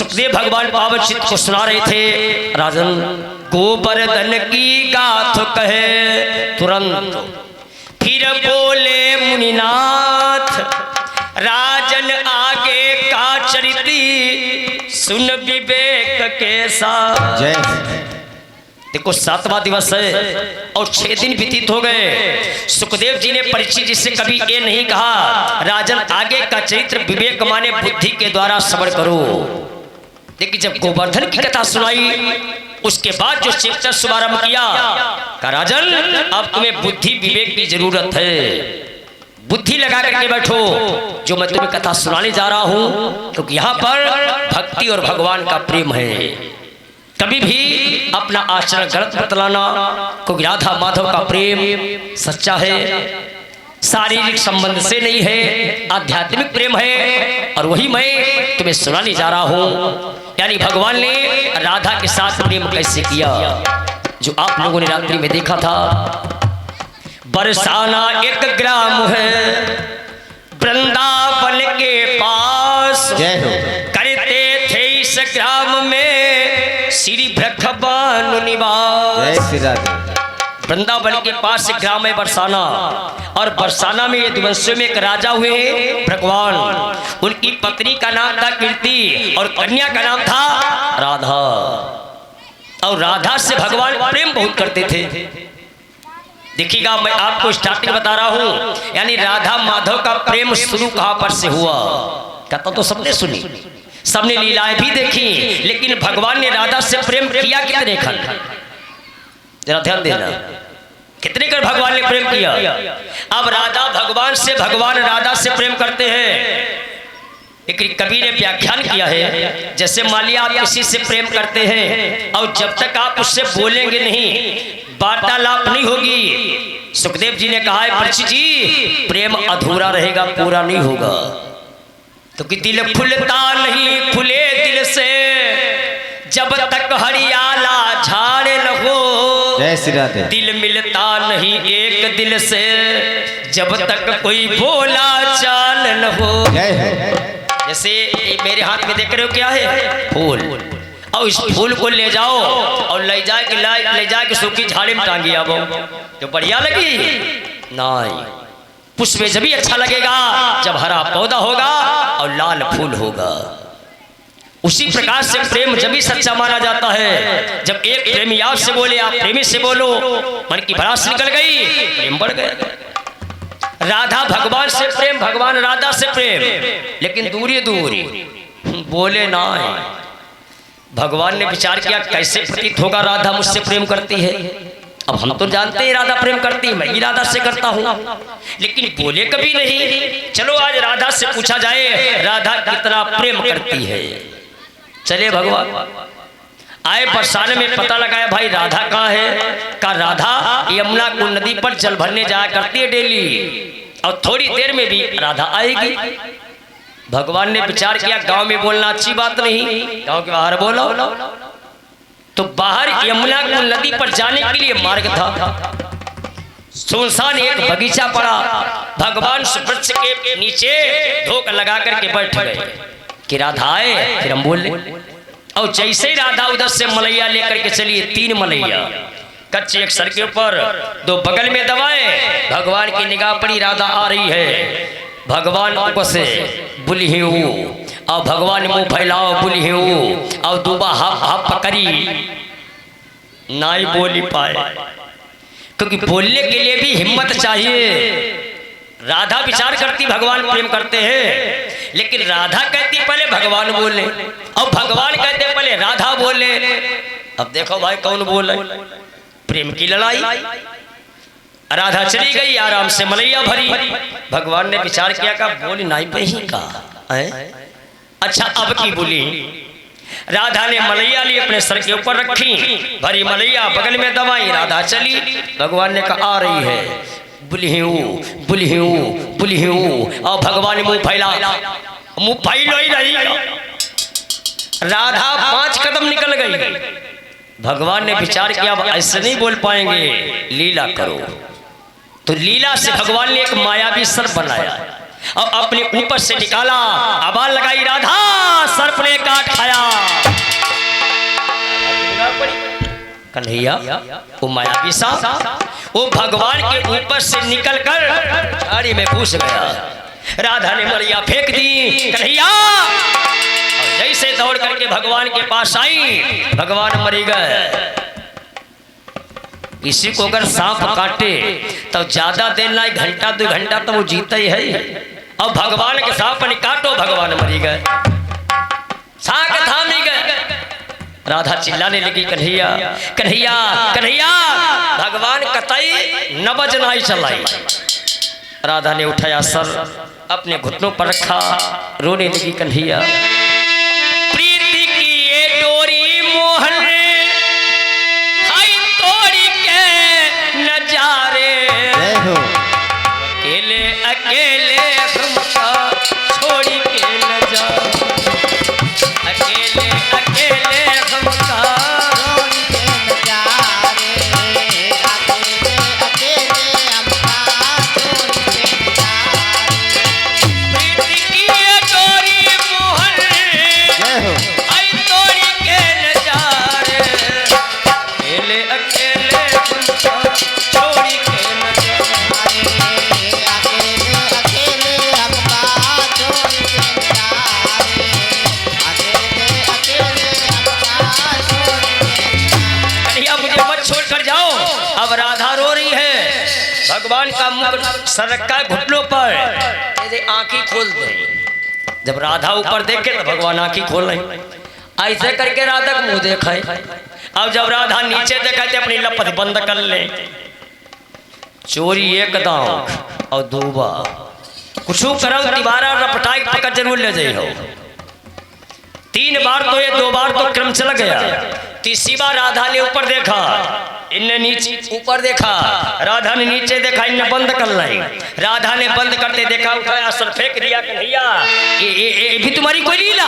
सुखदेव भगवान पावन चित्त को सुना रहे थे। राजन गोवर्धन की गाथ कहे तुरंत फिर बोले मुनिनाथ, राजन आगे का चरित्र सुन विवेक के साथ। जय देखो 7वां दिवस है और 6 दिन व्यतीत हो गए। सुखदेव जी ने परीक्षित जी से कभी ये नहीं कहा राजन आगे का चरित्र विवेक माने बुद्धि के द्वारा श्रवण करो। लेकिन जब गोवर्धन की कथा सुनाई उसके बाद जो चैप्टर शुभारंभ किया कहा राजन अब तुम्हें बुद्धि विवेक की जरूरत है, बुद्धि लगा करके बैठो जो मैं तुम्हें कथा सुनाने जा रहा हूं, क्योंकि यहाँ पर भक्ति और भगवान का प्रेम है। कभी भी अपना आचरण गलत मत लाना, क्योंकि राधा माधव का प्रेम सच्चा है, शारीरिक संबंध से नहीं है, आध्यात्मिक प्रेम है। और वही मैं तुम्हें सुनाने जा रहा हूं, यानी भगवान ने राधा के साथ प्रेम कैसे किया, जो आप लोगों ने रात्रि में देखा था। बरसाना एक ग्राम है वृंदावन के पास, करते थे इस ग्राम में श्री भ्रखबान निवास। वृंदावन के पास एक ग्राम है बरसाना, और बरसाना में यदुवंशियों में एक राजा हुए भगवान। उनकी पत्नी का नाम था कीर्ति और कन्या का नाम था राधा। और राधा से भगवान प्रेम बहुत करते थे। देखिएगा मैं आपको स्टार्टिंग बता रहा हूं, यानी राधा माधव का प्रेम शुरू कहां पर से हुआ, कथा तो सबने सुनी, सबने लीलाएं भी देखी, लेकिन भगवान ने राधा से प्रेम किया कितने खंड, जरा ध्यान देना, कितने कर भगवान ने प्रेम किया। अब राधा भगवान से, भगवान राधा से प्रेम करते हैं। एक कवि ने व्याख्यान किया है, जैसे मान लिया आप किसी से प्रेम करते हैं और जब तक आप उससे बोलेंगे नहीं, वार्तालाप नहीं होगी, सुखदेव जी ने कहा है परीक्षित जी प्रेम अधूरा रहेगा, पूरा नहीं होगा। क्योंकि दिल फुलता नहीं फुले दिल से जब तक हरियाला झाड़ न हो, दिल मिलता नहीं एक दिल से जब तक कोई बोला चाल न हो। जैसे मेरे हाथ में देख रहे हो क्या है, फूल, और इस फूल को ले जाओ और ले जाके सूखी झाड़ी में टांगी आवो, तो बढ़िया लगी नहीं। पुष्प जब भी अच्छा लगेगा जब हरा पौधा होगा और लाल फूल होगा। उसी प्रकार से प्रेम जब भी सच्चा माना जाता है जब एक प्रेमी आपसे बोले, आप प्रेमी से बोलो, मन की भड़ास निकल गई, प्रेम बढ़ गया। राधा भगवान से प्रेम, भगवान राधा से प्रेम, लेकिन दूरी दूरी बोले ना। भगवान ने विचार किया कैसे प्रतीत होगा राधा मुझसे प्रेम करती है। अब हम तो जानते हैं राधा प्रेम करती है, मैं ही राधा से करता हूं, लेकिन बोले कभी नहीं। चलो आज राधा से पूछा जाए राधा कितना प्रेम करती है। चले भगवान आए बरसाने में, पता लगाया भाई राधा कहाँ है। का राधा यमुना को नदी पर जल भरने जाया करती है डेली, और थोड़ी देर में भी राधा आएगी। भगवान ने विचार किया गांव में बोलना अच्छी बात नहीं, गांव के बाहर बोलो। तो बाहर यमुना को नदी पर जाने के लिए मार्ग था, सुनसान एक बगीचा पड़ा। भगवान वृक्ष के नीचे धोख लगा करके बैठ गए कि राधा आए फिर हम बोल। और जैसे ही राधा उधर से मलैया लेकर के चली, 3 मलैया कच्चे एक सर के ऊपर, 2 बगल में दबाए। भगवान की निगाह पड़ी राधा आ रही है। भगवान ऊपर से बुली और भगवान मुंह फैलाओ बुली और दुबा हाफ पकड़ी, ना ही बोली पाए, क्योंकि बोलने के लिए भी हिम्मत चाहिए। राधा विचार करती भगवान प्रेम करते हैं, लेकिन राधा कहती पहले भगवान बोले और भगवान कहते पहले राधा बोले। अब देखो भाई कौन बोले, प्रेम की लड़ाई। राधा चली गई, आराम से मलैया भरी। भगवान ने विचार किया का बोली नहीं पही का है? अच्छा अब की बोली। राधा ने मलैया ली अपने सर के ऊपर रखी, भरी मलैया बगल में दबाई, राधा चली। भगवान ने कहा आ रही है, बुलिहूं और भगवान ने मुंह फैला, मुंह फैलो ही रही। राधा 5 कदम निकल गई। भगवान ने विचार किया अब ऐसे नहीं बोल पाएंगे, लीला करो। तो लीला से भगवान ने एक मायावी सर्प बनाया और अपने ऊपर से निकाला, आवाज लगाई राधा सर्प ने काट खाया। कन्हैया वो मायावी सा वो भगवान के ऊपर से निकलकर झाड़ी में घुस गया। राधा ने मरिया फेंक दी। कन्हैया जैसे दौड़ करके भगवान के पास आई, भगवान मरी गए। इसी को अगर सांप काटे तो ज्यादा देर ना, घंटा 2 घंटा तो वो जीता ही है। और भगवान के सांप ने काटो, भगवान मरी गए, सांप थाम नहीं गए। राधा चिल्लाने लगी, कन्हैया कन्हैया कन्हैया, भगवान कतई न बजनाई चलाई। राधा ने उठाया सर अपने घुटनों पर रखा, रोने लगी। कन्हैया प्रीति की ये डोरी मोहन हाय तोड़ी के नजारे, अकेले अकेले हमका छोड़ी के न जा, अकेले अकेले हमका छोड़ी के न जा रे, अकेले अकेले हमका छोड़ी के न जा रे। प्रीति की ये डोरी मोहन आई तोड़ी के न जा रे, अकेले अकेले हमका छोड़ी के न जा रे, अकेले अकेले हमका छोड़ी के न जा रे, अकेले अकेले हमका छोड़ी के न जा। कन्हैया मुझे मत छोड़ कर जाओ। अब राधा रो रही है, भगवान का मुख सर रखा है घुटनों पर, आंखें खोल दे। जब राधा ऊपर देखे तो भगवान आंखें खोल रही, ऐसे करके राधा को मुंह देखा है। अब जब राधा नीचे देखा तो अपनी लपट बंद कर ले। चोरी एक दांव और 2 बार कुछ करो, तिबारा रपटाई पकड़ जरूर ले जाए हो। 3 बार तो ये 2 बार तो क्रम चला गया। तीसरी बार राधा ने ऊपर देखा, इनने नीचे ऊपर देखा, राधा ने नीचे देखा, इनने बंद कर लाई। राधा ने बंद करते देखा, उठाया सर फेंक दिया। कन्हैया ये भी तुम्हारी कोई लीला?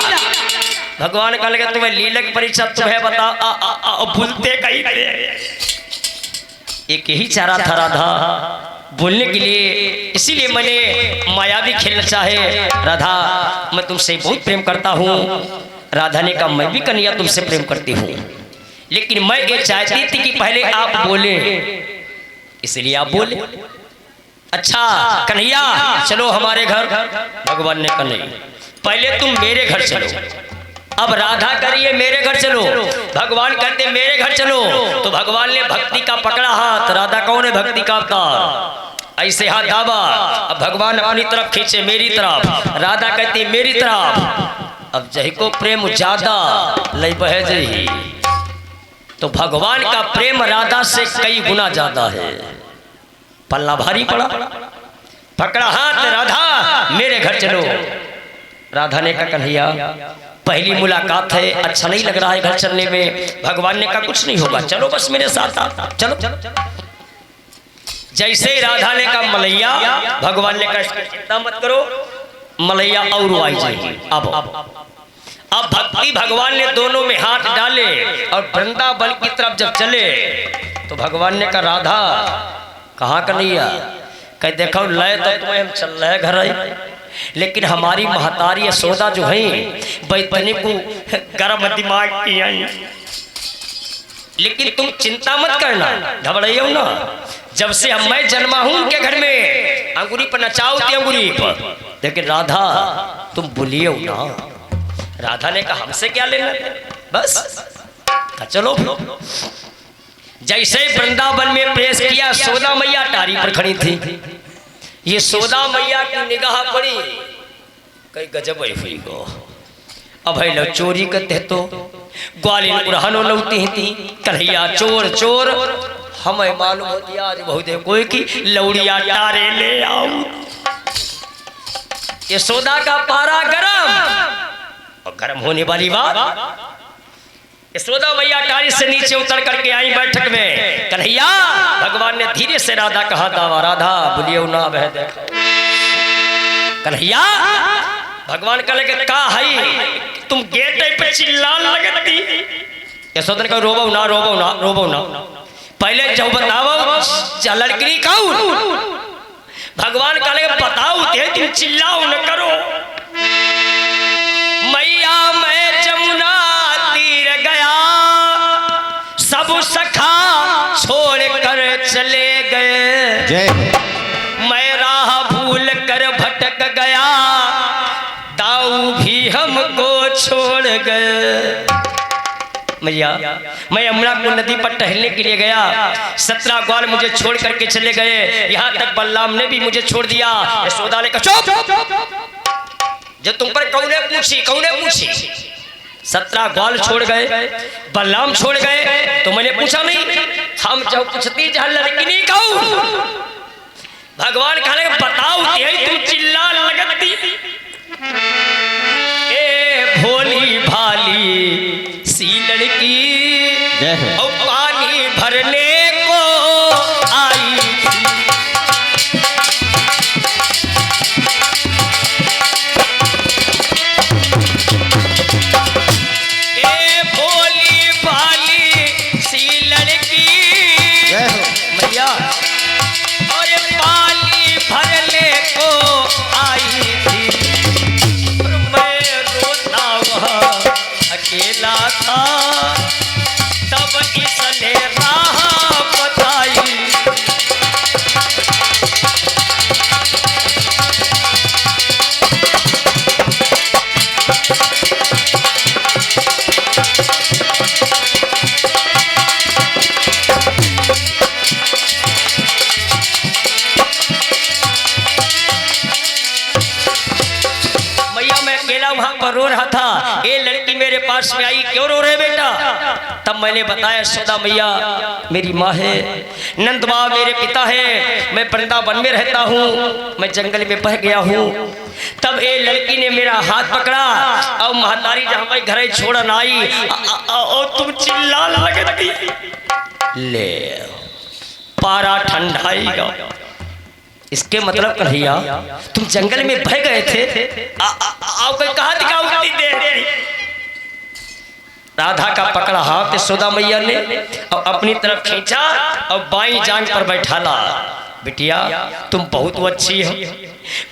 भगवान का लगे तुम्हें लीला की परीक्षा तुम्हें बताओ, भूलते कहीं थे। एक यही चारा था राधा बोलने के लिए, इसीलिए मैंने मायावी खेलना चाहे। राधा मैं तुमसे बहुत प्रेम करता हूँ। राधा ने कहा मैं भी कन्हैया तुमसे प्रेम करती हूँ, लेकिन मैं ये चाहती थी कि पहले आप बोले, इसलिए आप बोले। अच्छा कन्हैया चलो हमारे घर। भगवान ने कहा नहीं, पहले तुम मेरे घर चलो। अब राधा करिए मेरे घर चलो, भगवान कहते मेरे घर चलो। तो भगवान ने भक्ति का पकड़ा हाथ, राधा कौन है भक्ति का अवतार, ऐसे हाथ दाबा। अब भगवान अपनी तरफ खींचे मेरी तरफ, राधा कहती मेरी तरफ। अब जही को प्रेम ज्यादा लई बह जही, तो भगवान का प्रेम राधा से कई गुना ज्यादा है। पल्ला भारी पड़ा, पकड़ा हाथ, राधा मेरे घर चलो। राधा ने कहा कन्हैया पहली मुलाकात है, अच्छा नहीं लग रहा है घर चलने में। भगवान ने कहा कुछ नहीं होगा, चलो बस मेरे साथ चलो। जैसे राधा ने कहा मलैया, भगवान ने कहा चिंता मत करो, मलैया और आई जाएगी। अब भक्ति भगवान ने दोनों में हाथ डाले और वृंदावन की तरफ जब चले तो भगवान ने कहा राधा कहाँ कन्हैया? कह देखो लय तो तुम्हें हम चल रहे घर आई, लेकिन हमारी महतारी यशोदा जो है बैतने को गर्म दिमाग की आई। लेकिन तुम चिंता मत करना, घबराइयो ना। जब से हम मैं जन्मा हूं उनके घर में, अंगुरी पर नचाओ थी अंगुरी पर, लेकिन राधा तुम बोलियो ना। राधा ने कहा हमसे क्या लेना, बस चलो। जैसे वृंदावन में पेश किया, सोदा मैया टारी पर खड़ी थी। ये सोदा मैया की निगाह पड़ी, कई गजब हुई गो। अब है लो चोरी करते तो ग्वालिन उड़ानो लौती थी। कन्हैया चोर चोर हमें मालूम होती आज बहुत कोई की लौड़िया टारे ले आओ। ये सोदा का पारा गरम, और गरम होने वाली बात यशोदा मैया टारी से नीचे उतर करके आई बैठक में। कन्हैया भगवान ने धीरे से राधा कहा दावा, राधा बोलियो ना बह देखो। कन्हैया भगवान का लगे का है तुम गेट पे चिल्लान लगती। यशोदा ने कहा रोबो ना रोबो ना रोबो ना, पहले जो बताओ लड़की कौन? भगवान का लगे बताओ ते तुम चिल्लाओ न करो। मैया मैं जमुना तीर गया, सब सखा छोड़ कर चले गए। जय मैं राह भूल कर भटक गया, दाऊ भी हमको छोड़ गए। मैया मैं यमुना को नदी पर टहलने के लिए गया, 17 ग्वाल मुझे छोड़ करके चले गए, यहाँ तक बलराम ने भी मुझे छोड़ दिया। यशोदा ने कहा चुप, जो तुम पर कौने पूछी 17 ग्वाल छोड़ गए, बलराम छोड़ गए तो मैंने पूछा नहीं, हम जो पूछती जहाँ लड़की नहीं कहूँ। भगवान कहने बताओ तुम चिल्ला लगती, ए भोली भाली सी लड़की और पानी भरने को आई थी। ए भोली भाली सी लड़की मैया और पानी भरने को आई थी। मैं रोता वहाँ अकेला था, तब इसने राह बताई। मैया मैं अकेला वहां पर रो रहा था, ये लड़की मेरे पास में आई, क्यों रो रहे बेटा? तब मैंने बताया यशोदा मैया मेरी माँ है, नंद बाबा मेरे पिता है, मैं वृंदावन में रहता हूँ, मैं जंगल में बह गया हूँ। तब ये लड़की ने मेरा हाथ पकड़ा और महतारी जहाँ पर घर छोड़न आई और तुम चिल्ला लगती। ले पारा ठंडाई, इसके मतलब कन्हैया तुम जंगल में बह गए थे, कहा दिखाऊंगी दे। राधा का पकड़ा हाथ यशोदा मैया ने और अपनी तरफ खींचा और बाईं जांग पर बैठाला। बिटिया तुम बहुत अच्छी हो,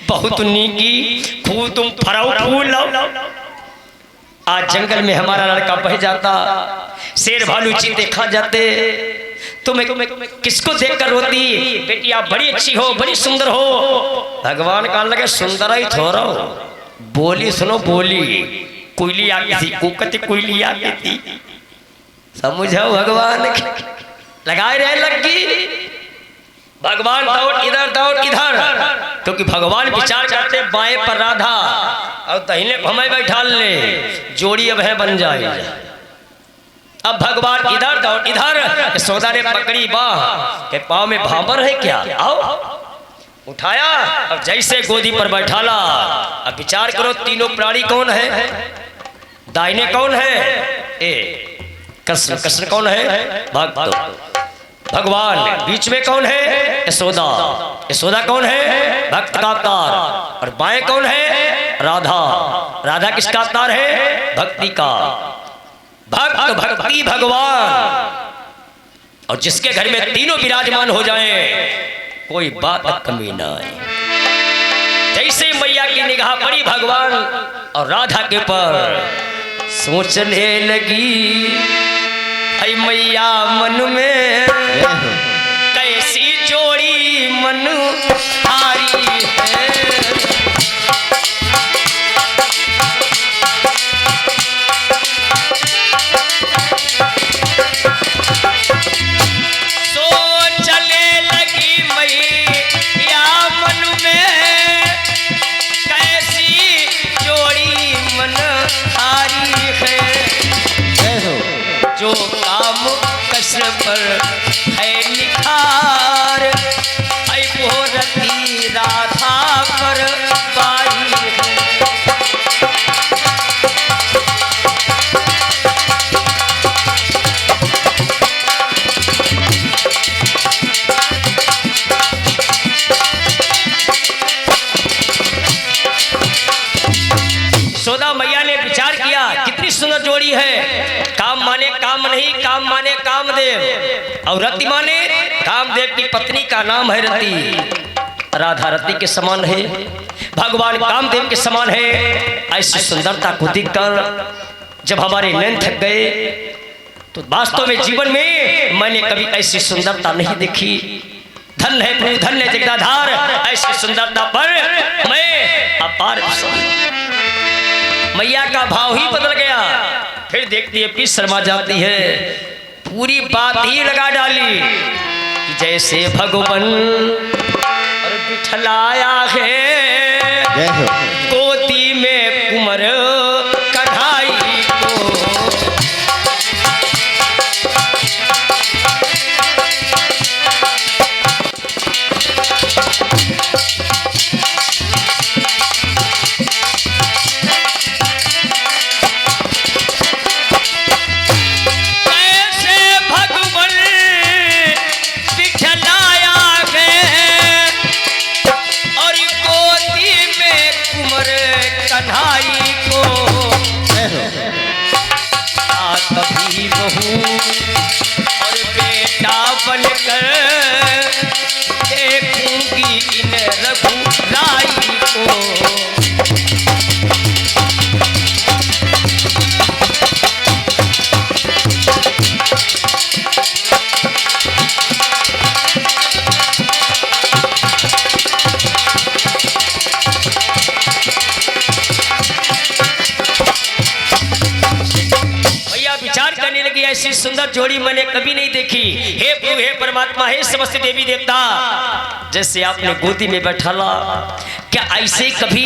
बहुत नीकी, खूब तुम फराओ फूल। आज जंगल में हमारा लड़का बह जाता, शेर भालू चीते खा जाते, तुम्हें किसको देखकर रोती? बेटिया बड़ी अच्छी हो, बड़ी सुंदर हो। भगवान का लगे सुंदर ही थोड़ा हो, बोली सुनो बोली, कोयली आ गई थी, कुकती कोयली आ गई थी, समझो भगवान लगाए रहे लगी। भगवान दौड़ इधर, क्योंकि भगवान विचार करते बाएं पर राधा और दाहिने हमें बैठा ले, जोड़ी अब है बन जाए। अब भगवान इधर दौड़ इधर, यशोदा ने पकड़ी बाह के पाँव में भांबर है क्या, आओ उठाया, अब जैसे गोदी पर बैठाला। अब विचार करो तीनों प्राणी कौन है? दाहिने कौन है? कृष्ण कौन है? भगवान। बीच में कौन है? यशोदा कौन है? भक्त का अवतार। और बाएं कौन है? राधा किसका अवतार है? भक्ति का। भक्ति भगवान। और जिसके घर में तीनों विराजमान हो जाएं, कोई बात कमी ना आए। जैसे मैया की निगाह पड़ी भगवान और राधा के पर, सोचने लगी ऐ मैया मन में कैसी जोड़ी मन हारी है। जो काम कृष्ण पर है निखार, है वो रति राधा पर पाई है। यशोदा मैया ने विचार किया कितनी सुंदर जोड़ी है। काम माने काम नहीं, काम माने कामदेव, और रति माने कामदेव की पत्नी का नाम है रति। राधा रति के समान है, भगवान कामदेव के समान है। ऐसी सुंदरता को देखकर जब हमारे नैन थक गए तो वास्तव में जीवन में मैंने कभी ऐसी सुंदरता नहीं देखी। धन है प्रभु, धन है जगदाधार, ऐसी सुंदरता पर मैं अपार मैया का भाव ही बदल गया। फिर देखती है फिर शर्मा जाती है, पूरी बात ही लगा डाली कि जैसे भगवान और बिठलाया है गोदी में कुंवर कढ़ाई को। कभी बहू और बेटा बनकर देखूंगी इन रघुराई को। ऐसी सुंदर जोड़ी मैंने कभी नहीं देखी। हे प्रभु, हे परमात्मा, हे समस्त देवी देवता, जैसे आपने गोदी में बैठाला, क्या ऐसे कभी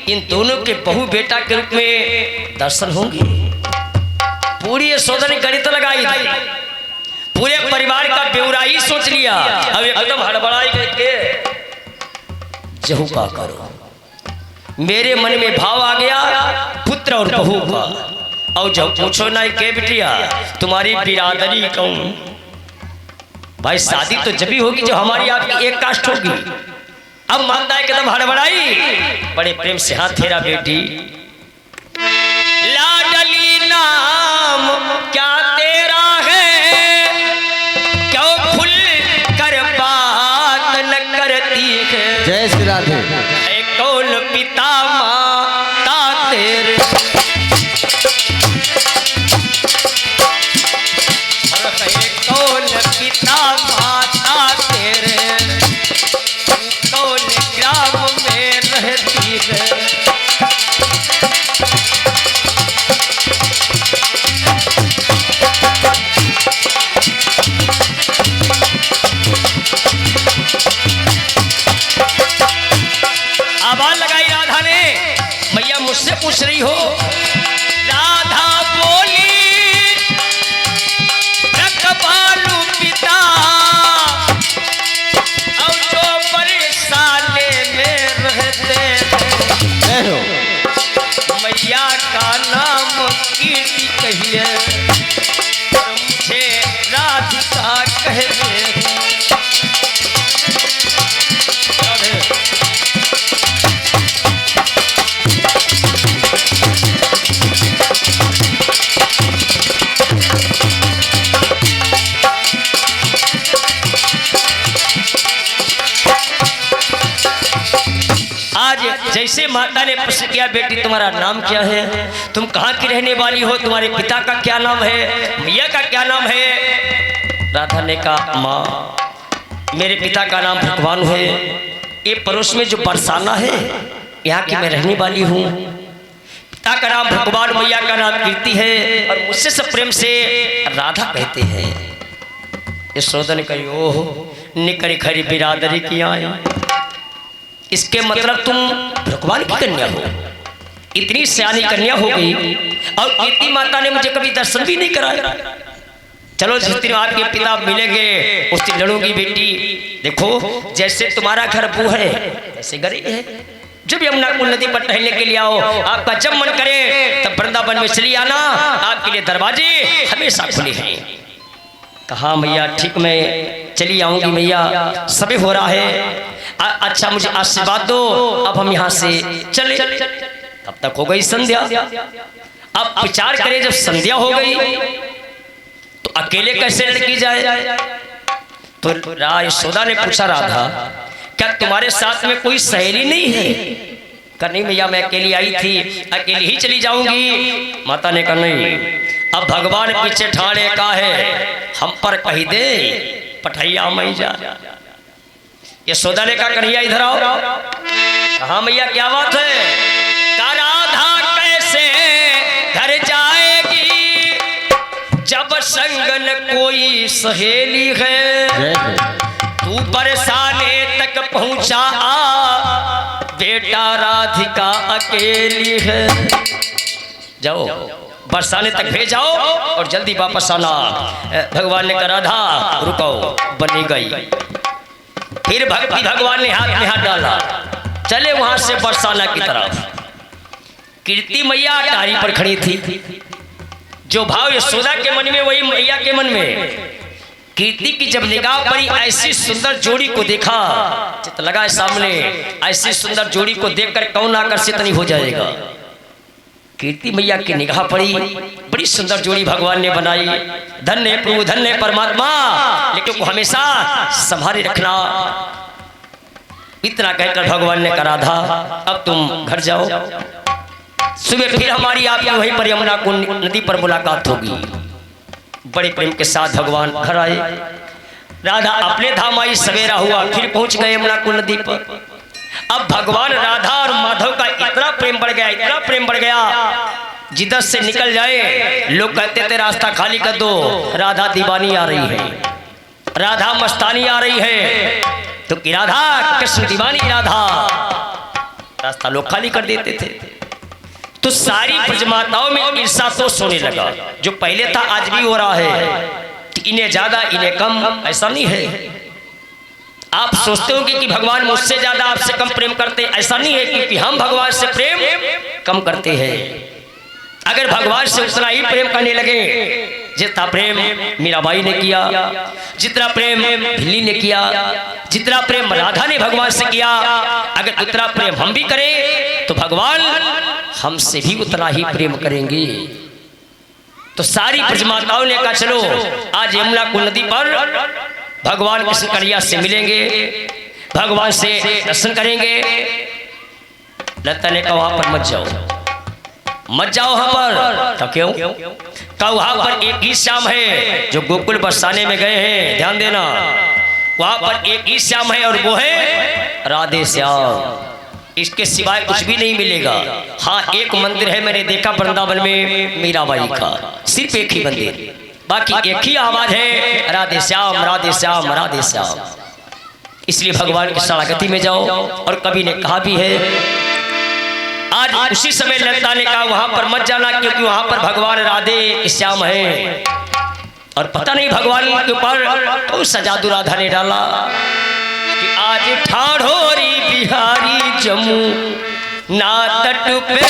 इन दोनों के बहू बेटा के रूप में दर्शन होंगे? पूरी यशोदा ने गणित लगाई थी, पूरे परिवार का ब्यौरा ही सोच लिया। अब एकदम हड़बड़ाई करके जहू का करो, मेरे मन में भाव आ गया पुत्र और बहू का। और जब पूछो ना के बिटिया तुम्हारी बिरादरी कौन? भाई शादी तो जब भी होगी जो हमारी आपकी एक कास्ट होगी। अब मानता है एकदम हड़बड़ाई, बड़े प्रेम से हाथ फेरा बेटी, लाडली नाम क्या तेरा है, क्यों खुल कर बात न करती है। जय श्री राधे। कौन पिता माता तेरे, कौन पिता माता तेरे, कौन ग्राम में रहती है। आवाज लगाई राधा ने, मैया मुझसे पूछ रही हो? राधा बोली बालू पिता और जो बरसाने में रहते हैं, मैया का नाम कीर्ति कहिए, मुझे राधिका कहते हैं। आज जैसे माता ने प्रश्न किया, बेटी तुम्हारा नाम क्या है, तुम कहाँ की रहने वाली हो, तुम्हारे पिता का क्या नाम है, मैया का क्या नाम है? राधा ने कहा माँ मेरे पिता का नाम भगवान है, ये पड़ोस में जो बरसाना है यहाँ की मैं रहने वाली हूँ। पिता का नाम भगवान, मैया का नाम कीर्ति है और मुझसे सब प्रेम से राधा कहते हैं। यशोदा ने कही ओह निकरी खरी बिरादरी की आए, इसके मतलब तुम भगवान की कन्या हो, इतनी सियानी कन्या हो गई और कीर्ति माता ने मुझे कभी दर्शन भी नहीं कराया। चलो जिस दिन आपके पिता मिलेंगे उस दिन लड़ूंगी बेटी। देखो जैसे तुम्हारा घर बू है ऐसे घर ही है, जब यमुना कुल नदी पर टहलने के लिए आओ, आपका जब मन करे तब वृंदावन में चली आना, आपके लिए दरवाजे हमेशा खुले हैं। कहा मैया ठीक मैं चली आऊंगी मैया, समय हो रहा है, अच्छा मुझे आशीर्वाद दो, अब हम यहाँ से चले। तब तक हो गई संध्या। अब विचार करें जब संध्या हो गई तो अकेले कैसे लड़की जाए? तो यशोदा ने पूछा राधा क्या तुम्हारे साथ में कोई सहेली नहीं है? कहा नहीं भैया, मैं अकेली आई थी, अकेली ही चली जाऊंगी। माता ने कहा नहीं, अब भगवान पीछे ठाणे का है, हम पर कही दे पठैया मई जा। यशोदा ने कहा कन्हैया इधर आओ। हाँ मैया क्या बात है? कहा राधा कैसे घर जाएगी जब संग न कोई सहेली है। तू बरसाने तक पहुंचा बेटा राधिका अकेली है। जाओ बरसाने तक भेजाओ और जल्दी वापस आना। भगवान ने कहा राधा रुको, बनी गई। फिर भक्ति भगवान ने हाथ में हाथ डाला, चले वहां से बरसाना की तरफ। कीर्ति मैया टारी पर खड़ी थी। जो भाव यशोदा के मन में वही मैया के मन में। कीर्ति की जब निगाह पड़ी, ऐसी सुंदर जोड़ी को देखा, चित लगा सामने, ऐसी सुंदर जोड़ी को देखकर कौन आकर्षित नहीं हो जाएगा। कीर्ति मैया की निगाह पड़ी, बड़ी सुंदर जोड़ी भगवान ने बनाई। धन्य प्रभु, धन्य परमात्मा, लेकिन को हमेशा संभाले रखना। इतना कहकर भगवान ने कहा था अब तुम घर जाओ, सुबह फिर हमारी आपकी वहीं पर यमुना कुंड नदी पर मुलाकात होगी। बड़े प्रेम के साथ भगवान घर आए। राधा अपने धाम आई, सवेरा हुआ, फिर पहुंच गए यमुना कुंड नदी पर। अब भगवान राधा और माधव का इतना प्रेम बढ़ गया, इतना प्रेम बढ़ गया, जिधर से निकल जाए लोग कहते थे रास्ता खाली कर दो, राधा दीवानी आ रही है, राधा मस्तानी आ रही है। तो कि राधा कृष्ण दीवानी राधा, रास्ता लोग खाली कर देते थे। तो सारी ब्रजमाताओं में ईर्षा तो सोने लगा। जो पहले था आज भी हो रहा है कि इन्हें ज्यादा इन्हें कम, ऐसा नहीं है। आप सोचते हो कि भगवान मुझसे ज्यादा आपसे कम प्रेम करते, ऐसा नहीं है, क्योंकि हम भगवान से प्रेम कम करते हैं। अगर भगवान से उतना ही प्रेम करने लगे जितना प्रेम मीराबाई ने किया, जितना प्रेम भिल्ली ने किया, जितना प्रेम राधा ने भगवान से किया, अगर उतना प्रेम हम भी करें तो भगवान हमसे भी उतना ही प्रेम करेंगे। तो सारी ब्रजमाताओं ने कहा चलो आज यमुना कुंड नदी पर भगवान कृष्ण कन्हैया से मिलेंगे, भगवान से दर्शन करेंगे। लता ने कहा वहां पर मत जाओ, मत जाओ वहां पर। तो क्यों? कहा वहां पर एक ही श्याम है जो गोकुल बरसाने में गए हैं, ध्यान देना, वहां पर एक ही श्याम है और वो है राधे श्याम। इसके सिवाय कुछ भी नहीं मिलेगा। हाँ एक मंदिर है, मैंने देखा वृंदावन में मीराबाई का, सिर्फ एक ही मंदिर, बाकी एक ही आवाज है राधे श्याम राधे श्याम राधे श्याम। इसलिए भगवान की शरणागति में जाओ। और कवि ने कहा भी है, आज उसी समय ललिता ने कहा वहां पर मत जाना, क्योंकि वहां पर भगवान राधे श्याम है। और पता नहीं भगवान के ऊपर तो सजादू राधा ने डाला कि आज ठाढ़ोरी बिहारी जमू ना तट पे,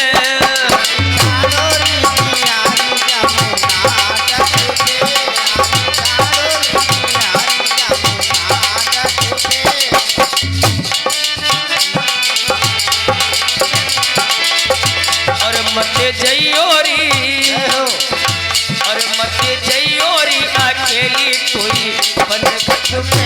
और मते जइयोरी, और मते जइयोरी अकेली कोई बनगत पे,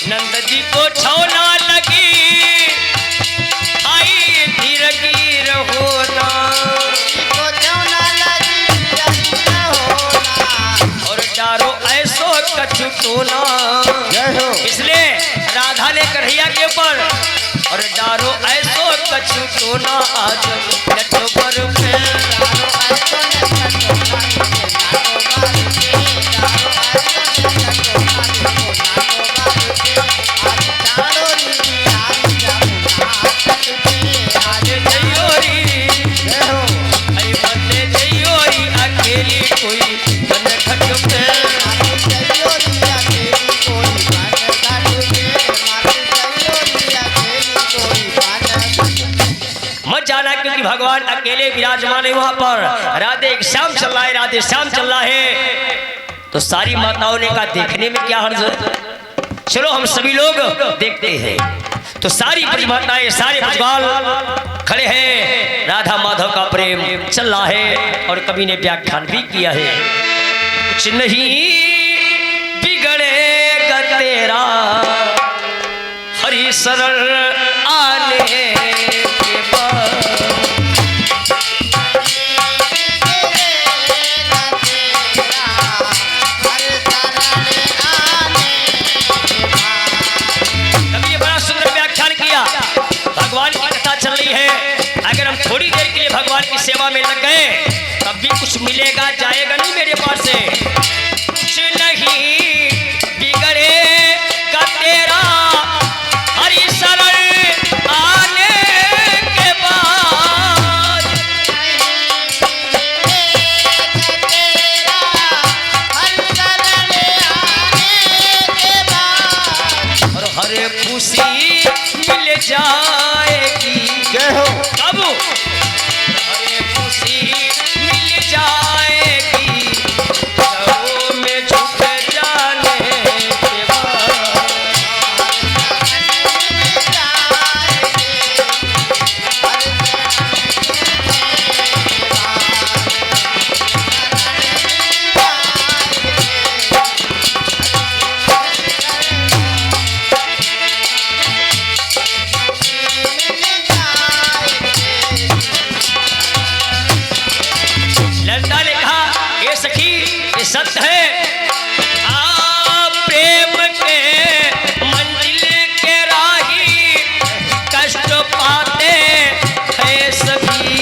नंद जी को छौना लगी आई धीर गिर होना, और डारो ऐसो कछु टोना। इसलिए राधा ने कन्हैया के ऊपर और डारो ऐसो कछु टोना आज लटो पर अकेली कोई बनगत पे, मत जाना क्योंकि भगवान अकेले विराजमान है वहां पर। राधे श्याम चल रहा है, राधे श्याम चल रहा है। तो सारी माताओं ने कहा देखने में क्या हर्ज है, चलो हम सभी लोग देखते हैं। तो सारी ब्रजमाताएं, सारे ब्रजबाल खड़े हैं, राधा माधव का प्रेम चल रहा है। और कवि ने व्याख्यान भी किया है, कुछ नहीं बिगड़ेगा तेरा हरि शरण आने के बाद। भगवान की कथा चल रही है, अगर हम थोड़ी देर के लिए भगवान की सेवा में लग गए तब भी कुछ मिलेगा, जाएगा नहीं मेरे पास से। कुछ नहीं बिगड़ेगा तेरा हरि शरण आने के बाद। और हर खुशी मिल जाएगी, जय हो। कब हरे खुशी मिल जाएगी, घरों में झुक जाने के बाद। ललिता ने कहा, ये सखी ये सत्य है, आप प्रेम के मंजिल के राही कष्ट पाते हैं सभी।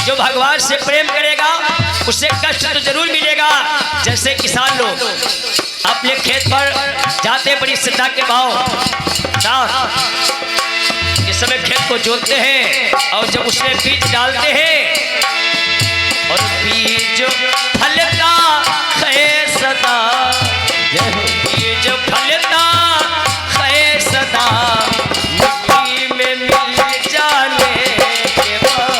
जो भगवान से प्रेम करेगा उसे कष्ट तो जरूर मिलेगा। जैसे किसान लोग अपने खेत पर जाते बड़ी श्रद्धा के भाव इस समय खेत को जोतते हैं, और जब उसमें बीज डालते हैं और बीज फलता है सदा, बीज फलता है सदा, मिट्टी में मिल जाने के बाद।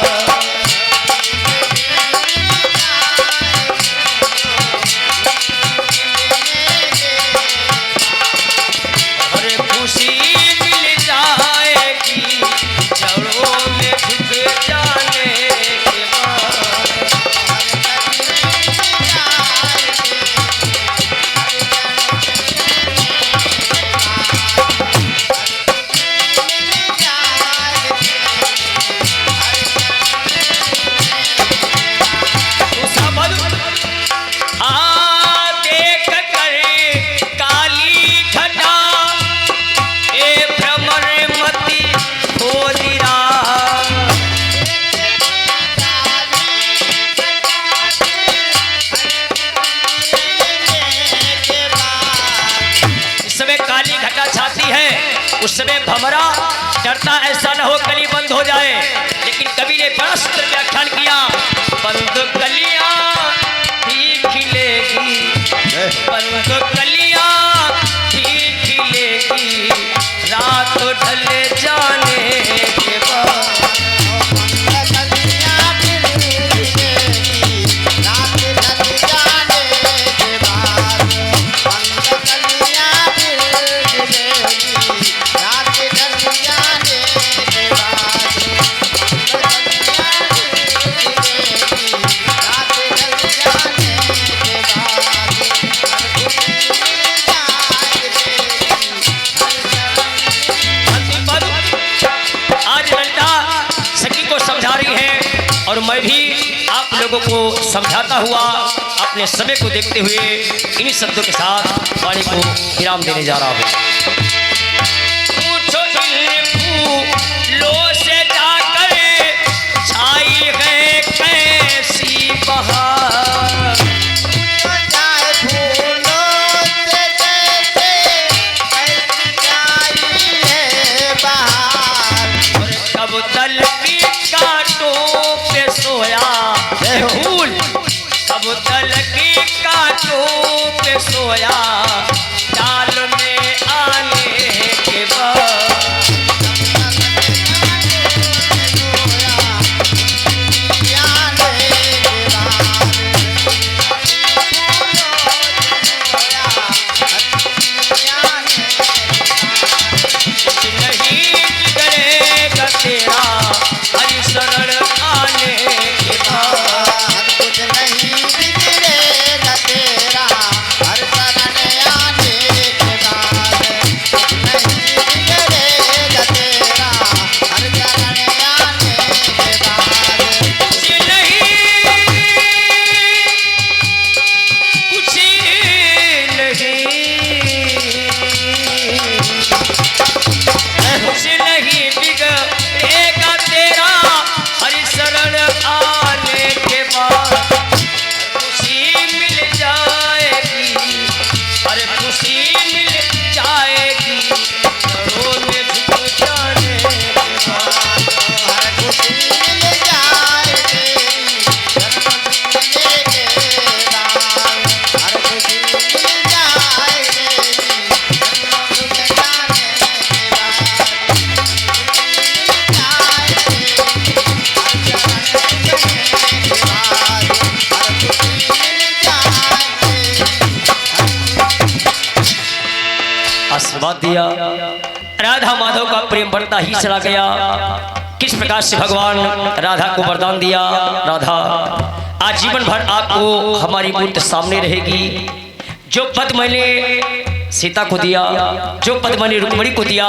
हर खुशी मिल जाएगी, जड़ों में झुक जाने के बाद। दूसरा पद, देख कर काली घटा ए भ्रमर मति खोदिरा। इस समय काली घटा छाती है, उस समय भमरा डरता ऐसा न हो कली बंद हो जाए। लेकिन कवि ने बड़ा सुंदर व्याख्यान किया, बंद कलियां भी खिलेगी, बंद कलियां भी खिलेगी, रात ढल जाने के बाद। आज ललिता सखी को समझा रही है, और मैं भी आप लोगों को समझाता हुआ अपने समय को देखते हुए इन्हीं शब्दों के साथ वाणी को विराम देने जा रहा हूँ। लो से जाकर छाई है कैसी बहार, और कब तल की कांटों पे सोया फूल, कब तल की कांटों पे सोया, डाल में आने के बाद। आशीर्वाद दिया। राधा माधव का प्रेम बढ़ता ही चला गया। किस प्रकार से भगवान राधा को वरदान दिया, राधा आज जीवन भर आपको हमारी मूर्ति सामने रहेगी। जो पद मैंने सीता को दिया, जो पद मैंने रुक्मिणी को दिया,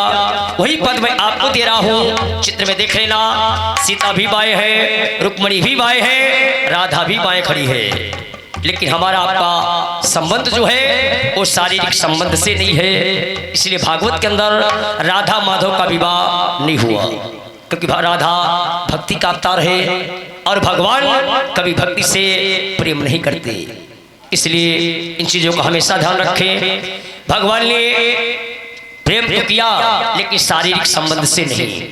वही पद मैं आपको दे रहा हूँ। चित्र में देख लेना, सीता भी बाएं है, रुक्मिणी भी बाएं है, राधा भी बाएं खड़ी है। लेकिन हमारा आपका संबंध जो है वो शारीरिक संबंध से नहीं है। इसलिए भागवत के अंदर राधा माधव का विवाह नहीं हुआ, क्योंकि राधा भक्ति का अवतार है और भगवान कभी भक्ति से प्रेम नहीं करते। इसलिए इन चीजों का हमेशा ध्यान रखें। भगवान ने प्रेम तो किया लेकिन शारीरिक संबंध से नहीं।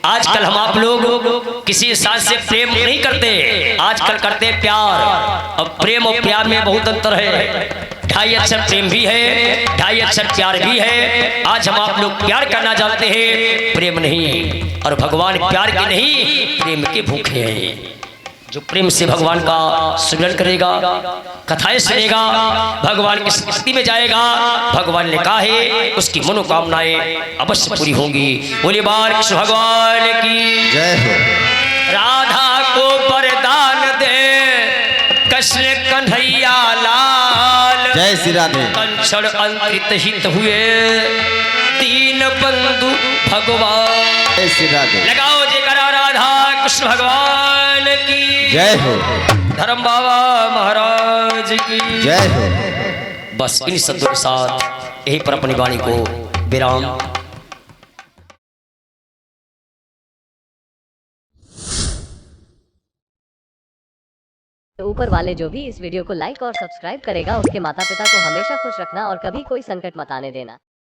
आजकल हम आप लोग किसी इंसान से प्रेम नहीं करते, आजकल करते प्यार। अब प्रेम और प्यार में बहुत अंतर है। 2.5 अक्षर प्रेम भी है, 2.5 अक्षर प्यार भी है। आज हम आप लोग प्यार करना जानते हैं, प्रेम नहीं। और भगवान प्यार के नहीं, प्रेम के भूखे हैं। जो प्रेम से भगवान का सुमिरन करेगा, कथाएं सुनेगा, भगवान की स्थिति में जाएगा, भगवान ने कहा है उसकी मनोकामनाएं अवश्य पूरी होंगी। बोले बाल कृष्ण भगवान की जय हो। राधा को वरदान दे कृष्ण कन्हैया लाल, जय श्री राधे। कंचन अंतरित हित हुए दीन बंधु भगवान। जय श्री राधे। लगाओ जयकारा राधा कृष्ण भगवान की जय हो। धर्म बाबा महाराज की जय हो। बस इन शब्दों के साथ यही पर अपनी वाणी को विराम। ऊपर वाले जो भी इस वीडियो को लाइक और सब्सक्राइब करेगा उसके माता पिता को हमेशा खुश रखना और कभी कोई संकट मत आने देना।